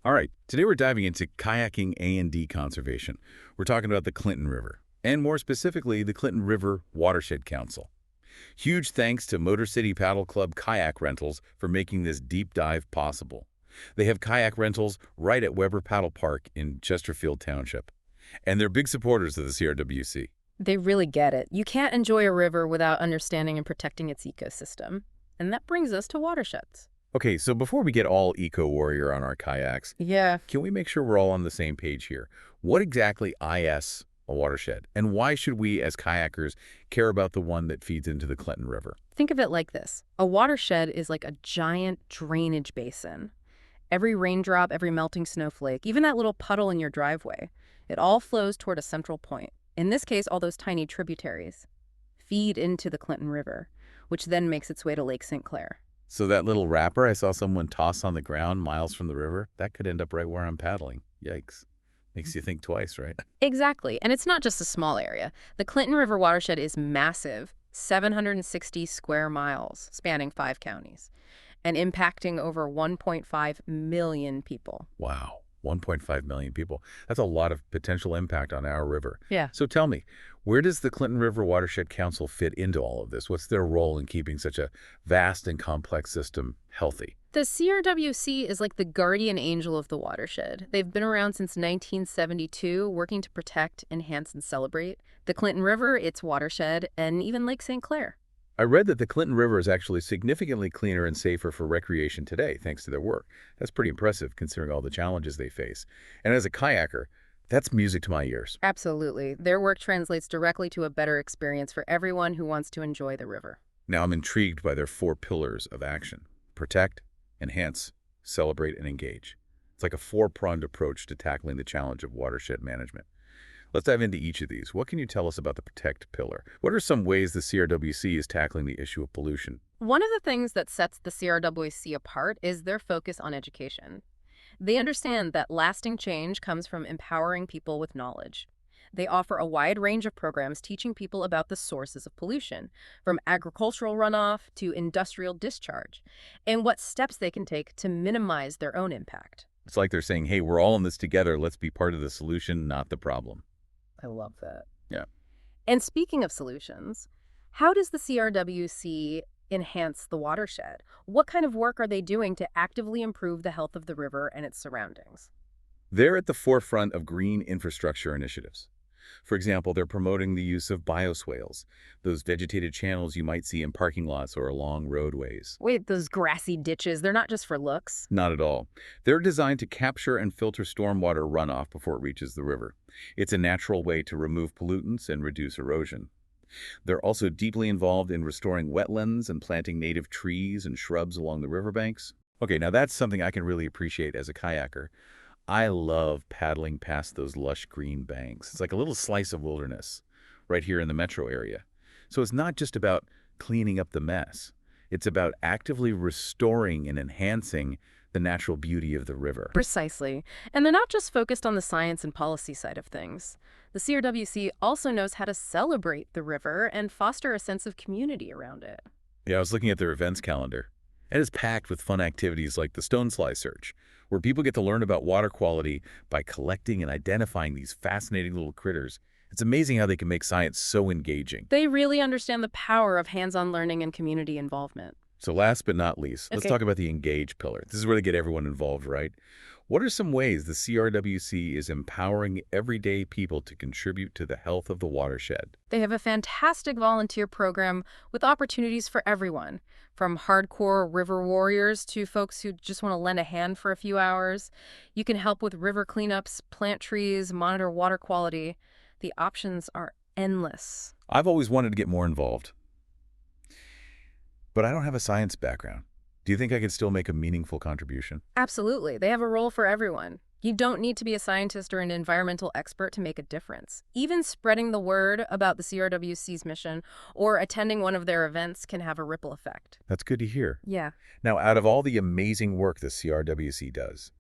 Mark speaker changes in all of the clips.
Speaker 1: All right, today we're diving into kayaking A&D conservation. We're talking about the Clinton River, and more specifically, the Clinton River Watershed Council. Huge thanks to Motor City Paddle Club Kayak Rentals for making this deep dive possible. They have kayak rentals right at Weber Paddle Park in Chesterfield Township, and they're big supporters of the CRWC.
Speaker 2: They really get it. You can't enjoy a river without understanding and protecting its ecosystem. And that brings us to watersheds.
Speaker 1: Okay, so before we get all eco-warrior on our kayaks,
Speaker 2: Yeah.
Speaker 1: can we make sure we're all on the same page here? What exactly is a watershed, and why should we as kayakers care about the one that feeds into the Clinton River?
Speaker 2: Think of it like this. A watershed is like a giant drainage basin. Every raindrop, every melting snowflake, even that little puddle in your driveway, it all flows toward a central point. In this case, all those tiny tributaries feed into the Clinton River, which then makes its way to Lake St. Clair.
Speaker 1: So that little wrapper I saw someone toss on the ground miles from the river, that could end up right where I'm paddling. Yikes. Makes you think twice, right?
Speaker 2: Exactly. And it's not just a small area. The Clinton River watershed is massive, 760 square miles, spanning 5 counties, and impacting over 1.5 million people.
Speaker 1: Wow. 1.5 million people. That's a lot of potential impact on our river.
Speaker 2: Yeah.
Speaker 1: So tell me, where does the Clinton River Watershed Council fit into all of this? What's their role in keeping such a vast and complex system healthy?
Speaker 2: The CRWC is like the guardian angel of the watershed. They've been around since 1972, working to protect, enhance, and celebrate the Clinton River, its watershed, and even Lake St. Clair.
Speaker 1: I read that the Clinton River is actually significantly cleaner and safer for recreation today, thanks to their work. That's pretty impressive, considering all the challenges they face. And as a kayaker, that's music to my ears.
Speaker 2: Absolutely. Their work translates directly to a better experience for everyone who wants to enjoy the river.
Speaker 1: Now I'm intrigued by their 4 pillars of action: protect, enhance, celebrate, and engage. It's like a four-pronged approach to tackling the challenge of watershed management. Let's dive into each of these. What can you tell us about the protect pillar? What are some ways the CRWC is tackling the issue of pollution?
Speaker 2: One of the things that sets the CRWC apart is their focus on education. They understand that lasting change comes from empowering people with knowledge. They offer a wide range of programs teaching people about the sources of pollution, from agricultural runoff to industrial discharge, and what steps they can take to minimize their own impact.
Speaker 1: It's like they're saying, hey, we're all in this together. Let's be part of the solution, not the problem.
Speaker 2: I love that.
Speaker 1: Yeah.
Speaker 2: And speaking of solutions, how does the CRWC enhance the watershed? What kind of work are they doing to actively improve the health of the river and its surroundings?
Speaker 1: They're at the forefront of green infrastructure initiatives. For example, they're promoting the use of bioswales, those vegetated channels you might see in parking lots or along roadways.
Speaker 2: Wait, those grassy ditches, they're not just for looks?
Speaker 1: Not at all. They're designed to capture and filter stormwater runoff before it reaches the river. It's a natural way to remove pollutants and reduce erosion. They're also deeply involved in restoring wetlands and planting native trees and shrubs along the riverbanks. Okay, now that's something I can really appreciate as a kayaker. I love paddling past those lush green banks. It's like a little slice of wilderness right here in the metro area. So it's not just about cleaning up the mess. It's about actively restoring and enhancing the natural beauty of the river.
Speaker 2: Precisely. And they're not just focused on the science and policy side of things. The CRWC also knows how to celebrate the river and foster a sense of community around it.
Speaker 1: Yeah, I was looking at their events calendar. It is packed with fun activities like the Stone Sly Search, where people get to learn about water quality by collecting and identifying these fascinating little critters. It's amazing how they can make science so engaging.
Speaker 2: They really understand the power of hands-on learning and community involvement.
Speaker 1: So last but not least, let's
Speaker 2: Okay.
Speaker 1: talk about the engage pillar. This is where they get everyone involved, right? What are some ways the CRWC is empowering everyday people to contribute to the health of the watershed?
Speaker 2: They have a fantastic volunteer program with opportunities for everyone, from hardcore river warriors to folks who just want to lend a hand for a few hours. You can help with river cleanups, plant trees, monitor water quality. The options are endless.
Speaker 1: I've always wanted to get more involved, but I don't have a science background. Do you think I could still make a meaningful contribution?
Speaker 2: Absolutely. They have a role for everyone. You don't need to be a scientist or an environmental expert to make a difference. Even spreading the word about the CRWC's mission or attending one of their events can have a ripple effect.
Speaker 1: That's good to hear.
Speaker 2: Yeah.
Speaker 1: Now, out of all the amazing work the CRWC does,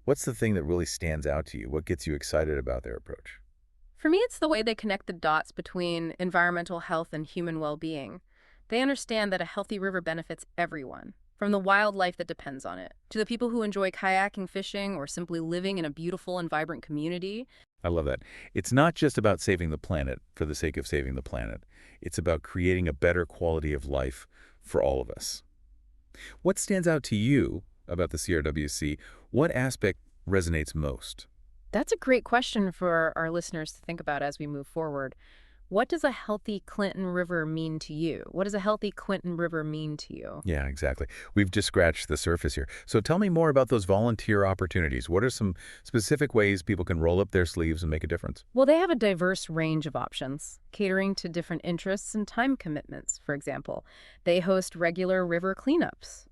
Speaker 1: what's the thing that really stands out to you? What gets you excited about their approach?
Speaker 2: For me, it's the way they connect the dots between environmental health and human well-being. They understand that a healthy river benefits everyone. from the wildlife that depends on it, to the people who enjoy kayaking, fishing, or simply living in a beautiful and vibrant community.
Speaker 1: I love that. It's not just about saving the planet for the sake of saving the planet. It's about creating a better quality of life for all of us. What stands out to you about the CRWC? What aspect resonates most?
Speaker 2: That's a great question for our listeners to think about as we move forward. What does a healthy Clinton River mean to you? What does a healthy Clinton River mean to you?
Speaker 1: Yeah, exactly. We've just scratched the surface here. So tell me more about those volunteer opportunities. What are some specific ways people can roll up their sleeves and make a difference?
Speaker 2: Well, they have a diverse range of options, catering to different interests and time commitments. For example, they host regular river cleanups,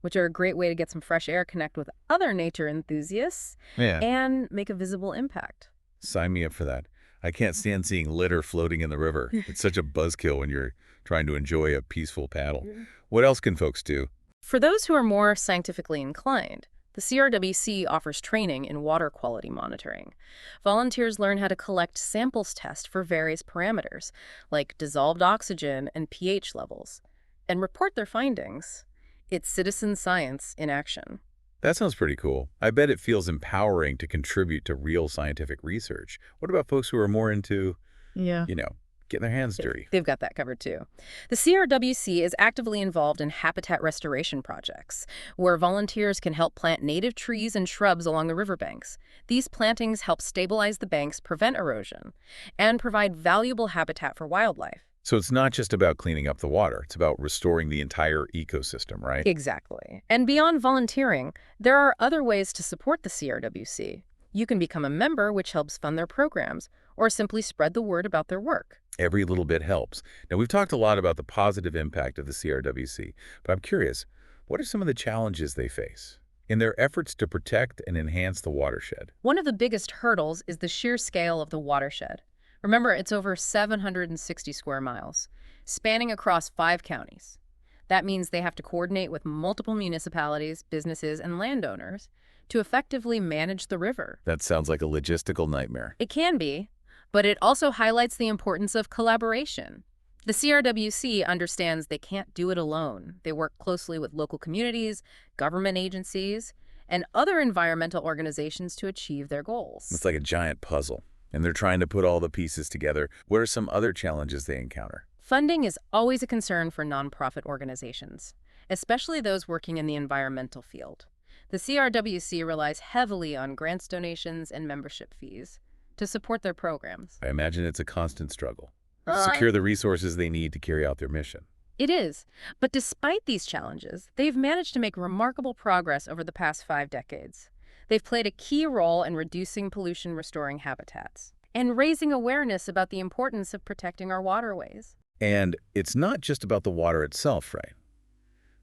Speaker 2: which are a great way to get some fresh air, connect with other nature enthusiasts,
Speaker 1: Yeah,
Speaker 2: and make a visible impact.
Speaker 1: sign me up for that. I can't stand seeing litter floating in the river. It's such a buzzkill when you're trying to enjoy a peaceful paddle. What else can folks do?
Speaker 2: For those who are more scientifically inclined, the CRWC offers training in water quality monitoring. Volunteers learn how to collect samples test for various parameters, like dissolved oxygen and pH levels, and report their findings. It's citizen science in action.
Speaker 1: That sounds pretty cool. I bet it feels empowering to contribute to real scientific research. What about folks who are more into,
Speaker 2: Yeah.
Speaker 1: you know, getting their hands dirty?
Speaker 2: They've got that covered too. The CRWC is actively involved in habitat restoration projects, where volunteers can help plant native trees and shrubs along the riverbanks. These plantings help stabilize the banks, prevent erosion, and provide valuable habitat for wildlife.
Speaker 1: So it's not just about cleaning up the water. It's about restoring the entire ecosystem, right?
Speaker 2: Exactly. And beyond volunteering, there are other ways to support the CRWC. You can become a member, which helps fund their programs, or simply spread the word about their work.
Speaker 1: Every little bit helps. Now, we've talked a lot about the positive impact of the CRWC, but I'm curious, what are some of the challenges they face in their efforts to protect and enhance the watershed?
Speaker 2: One of the biggest hurdles is the sheer scale of the watershed. Remember, it's over 760 square miles, spanning across 5 counties. That means they have to coordinate with multiple municipalities, businesses, and landowners to effectively manage the river.
Speaker 1: That sounds like a logistical nightmare.
Speaker 2: It can be, but it also highlights the importance of collaboration. The CRWC understands they can't do it alone. They work closely with local communities, government agencies, and other environmental organizations to achieve their goals.
Speaker 1: It's like a giant puzzle, and they're trying to put all the pieces together. What are some other challenges they encounter?
Speaker 2: Funding is always a concern for nonprofit organizations, especially those working in the environmental field. The CRWC relies heavily on grants, donations, and membership fees to support their programs.
Speaker 1: I imagine it's a constant struggle to
Speaker 2: Uh,
Speaker 1: secure the resources they need to carry out their mission.
Speaker 2: It is. But despite these challenges, they've managed to make remarkable progress over the past 5 decades. They've played a key role in reducing pollution, restoring habitats, and raising awareness about the importance of protecting our waterways.
Speaker 1: And it's not just about the water itself, right?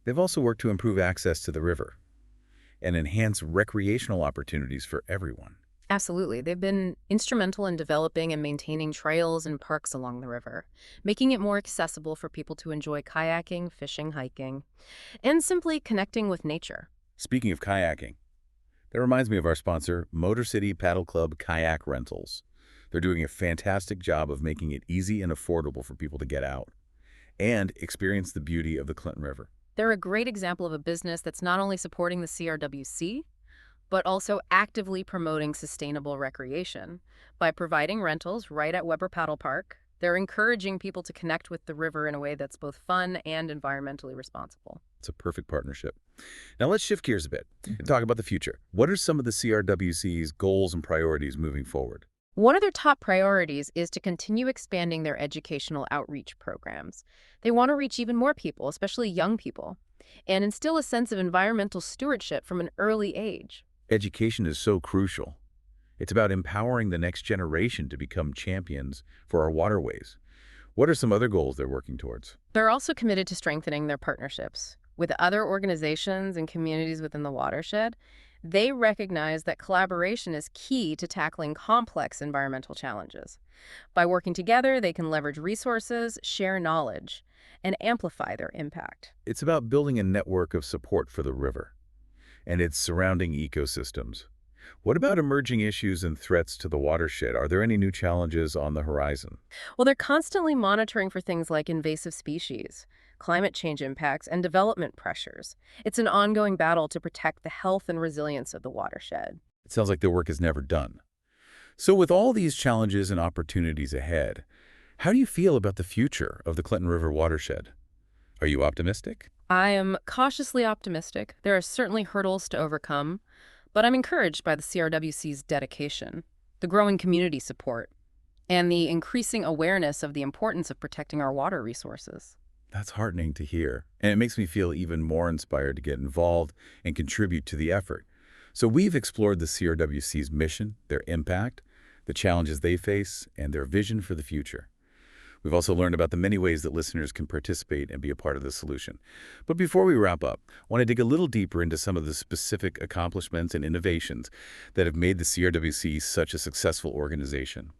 Speaker 1: They've also worked to improve access to the river and enhance recreational opportunities for everyone.
Speaker 2: Absolutely. They've been instrumental in developing and maintaining trails and parks along the river, making it more accessible for people to enjoy kayaking, fishing, hiking, and simply connecting with nature.
Speaker 1: Speaking of kayaking, that reminds me of our sponsor, Motor City Paddle Club Kayak Rentals. They're doing a fantastic job of making it easy and affordable for people to get out and experience the beauty of the Clinton River.
Speaker 2: They're a great example of a business that's not only supporting the CRWC, but also actively promoting sustainable recreation. By providing rentals right at Weber Paddle Park, they're encouraging people to connect with the river in a way that's both fun and environmentally responsible.
Speaker 1: It's a perfect partnership. Now let's shift gears a bit and talk about the future. What are some of the CRWC's goals and priorities moving forward?
Speaker 2: One of their top priorities is to continue expanding their educational outreach programs. They want to reach even more people, especially young people, and instill a sense of environmental stewardship from an early age.
Speaker 1: Education is so crucial. It's about empowering the next generation to become champions for our waterways. What are some other goals they're working towards?
Speaker 2: They're also committed to strengthening their partnerships with other organizations and communities within the watershed. They recognize that collaboration is key to tackling complex environmental challenges. By working together, they can leverage resources, share knowledge, and amplify their impact.
Speaker 1: It's about building a network of support for the river and its surrounding ecosystems. What about emerging issues and threats to the watershed? Are there any new challenges on the horizon?
Speaker 2: Well, they're constantly monitoring for things like invasive species, climate change impacts, and development pressures. It's an ongoing battle to protect the health and resilience of the watershed.
Speaker 1: It sounds like their work is never done. So with all these challenges and opportunities ahead, how do you feel about the future of the Clinton River watershed? Are you optimistic?
Speaker 2: I am cautiously optimistic. There are certainly hurdles to overcome, but I'm encouraged by the CRWC's dedication, the growing community support, and the increasing awareness of the importance of protecting our water resources.
Speaker 1: That's heartening to hear, and it makes me feel even more inspired to get involved and contribute to the effort. So we've explored the CRWC's mission, their impact, the challenges they face, and their vision for the future. We've also learned about the many ways that listeners can participate and be a part of the solution. But before we wrap up, I want to dig a little deeper into some of the specific accomplishments and innovations that have made the CRWC such a successful organization.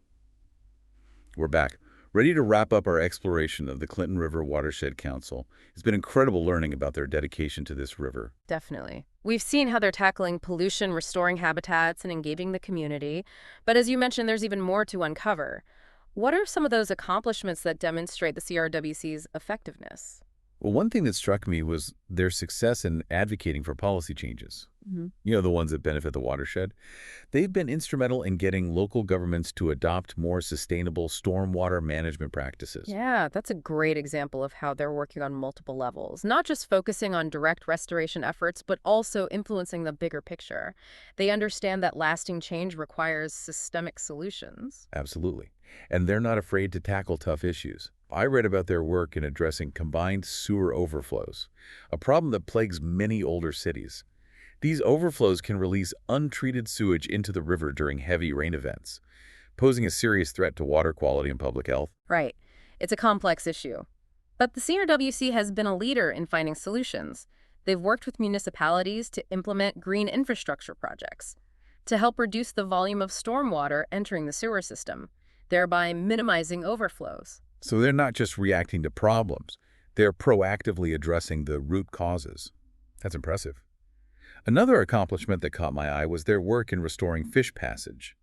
Speaker 1: We're back, ready to wrap up our exploration of the Clinton River Watershed Council. It's been incredible learning about their dedication to this river.
Speaker 2: Definitely. We've seen how they're tackling pollution, restoring habitats, and engaging the community. But as you mentioned, there's even more to uncover. What are some of those accomplishments that demonstrate the CRWC's effectiveness?
Speaker 1: Well, one thing that struck me was their success in advocating for policy changes. The ones that benefit the watershed. They've been instrumental in getting local governments to adopt more sustainable stormwater management practices.
Speaker 2: Yeah, that's a great example of how they're working on multiple levels, not just focusing on direct restoration efforts, but also influencing the bigger picture. They understand that lasting change requires systemic solutions.
Speaker 1: Absolutely. And they're not afraid to tackle tough issues. I read about their work in addressing combined sewer overflows, a problem that plagues many older cities. These overflows can release untreated sewage into the river during heavy rain events, posing a serious threat to water quality and public health.
Speaker 2: Right. It's a complex issue. But the CRWC has been a leader in finding solutions. They've worked with municipalities to implement green infrastructure projects to help reduce the volume of stormwater entering the sewer system, thereby minimizing overflows.
Speaker 1: So they're not just reacting to problems, they're proactively addressing the root causes. That's impressive. Another accomplishment that caught my eye was their work in restoring fish passage.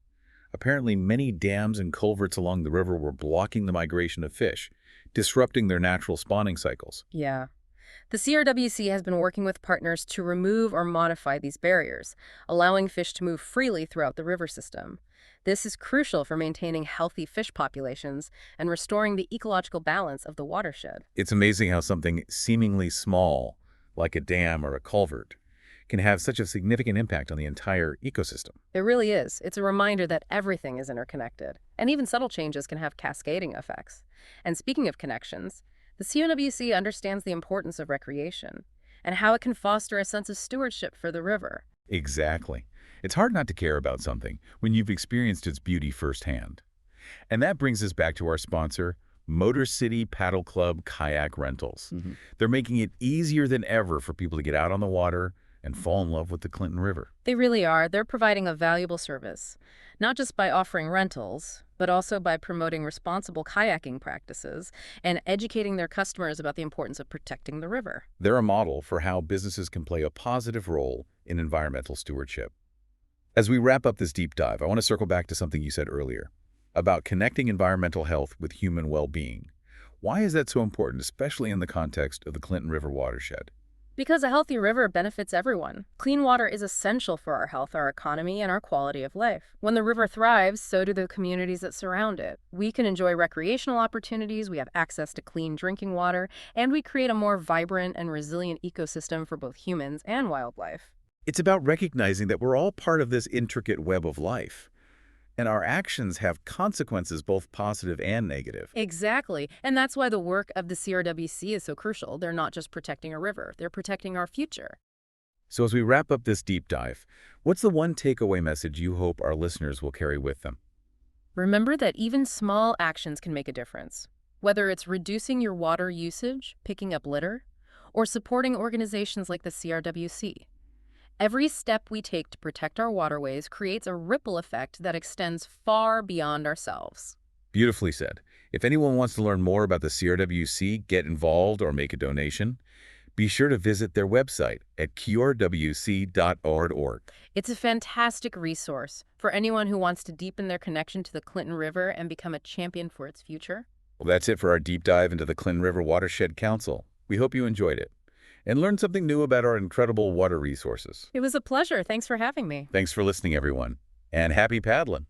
Speaker 1: Apparently, many dams and culverts along the river were blocking the migration of fish, disrupting their natural spawning cycles.
Speaker 2: Yeah. The CRWC has been working with partners to remove or modify these barriers, allowing fish to move freely throughout the river system. This is crucial for maintaining healthy fish populations and restoring the ecological balance of the watershed.
Speaker 1: It's amazing how something seemingly small, like a dam or a culvert, can have such a significant impact on the entire ecosystem.
Speaker 2: It really is. It's a reminder that everything is interconnected, and even subtle changes can have cascading effects. And speaking of connections, the CNWC understands the importance of recreation and how it can foster a sense of stewardship for the river.
Speaker 1: Exactly. It's hard not to care about something when you've experienced its beauty firsthand. And that brings us back to our sponsor, Motor City Paddle Club Kayak Rentals. They're making it easier than ever for people to get out on the water and fall in love with the Clinton River.
Speaker 2: They really are. They're providing a valuable service, not just by offering rentals, but also by promoting responsible kayaking practices and educating their customers about the importance of protecting the river.
Speaker 1: They're a model for how businesses can play a positive role in environmental stewardship. As we wrap up this deep dive, I want to circle back to something you said earlier about connecting environmental health with human well-being. Why is that so important, especially in the context of the Clinton River watershed?
Speaker 2: Because a healthy river benefits everyone. Clean water is essential for our health, our economy, and our quality of life. When the river thrives, so do the communities that surround it. We can enjoy recreational opportunities, we have access to clean drinking water, and we create a more vibrant and resilient ecosystem for both humans and wildlife.
Speaker 1: It's about recognizing that we're all part of this intricate web of life, and our actions have consequences both positive and negative.
Speaker 2: Exactly. And that's why the work of the CRWC is so crucial. They're not just protecting a river, they're protecting our future.
Speaker 1: So as we wrap up this deep dive, what's the one takeaway message you hope our listeners will carry with them?
Speaker 2: Remember that even small actions can make a difference. Whether it's reducing your water usage, picking up litter, or supporting organizations like the CRWC. Every step we take to protect our waterways creates a ripple effect that extends far beyond ourselves.
Speaker 1: Beautifully said. If anyone wants to learn more about the CRWC, get involved, or make a donation, be sure to visit their website at curwc.org.
Speaker 2: It's a fantastic resource for anyone who wants to deepen their connection to the Clinton River and become a champion for its future.
Speaker 1: Well, that's it for our deep dive into the Clinton River Watershed Council. We hope you enjoyed it and learned something new about our incredible water resources.
Speaker 2: It was a pleasure. Thanks for having me.
Speaker 1: Thanks for listening, everyone, and happy paddling!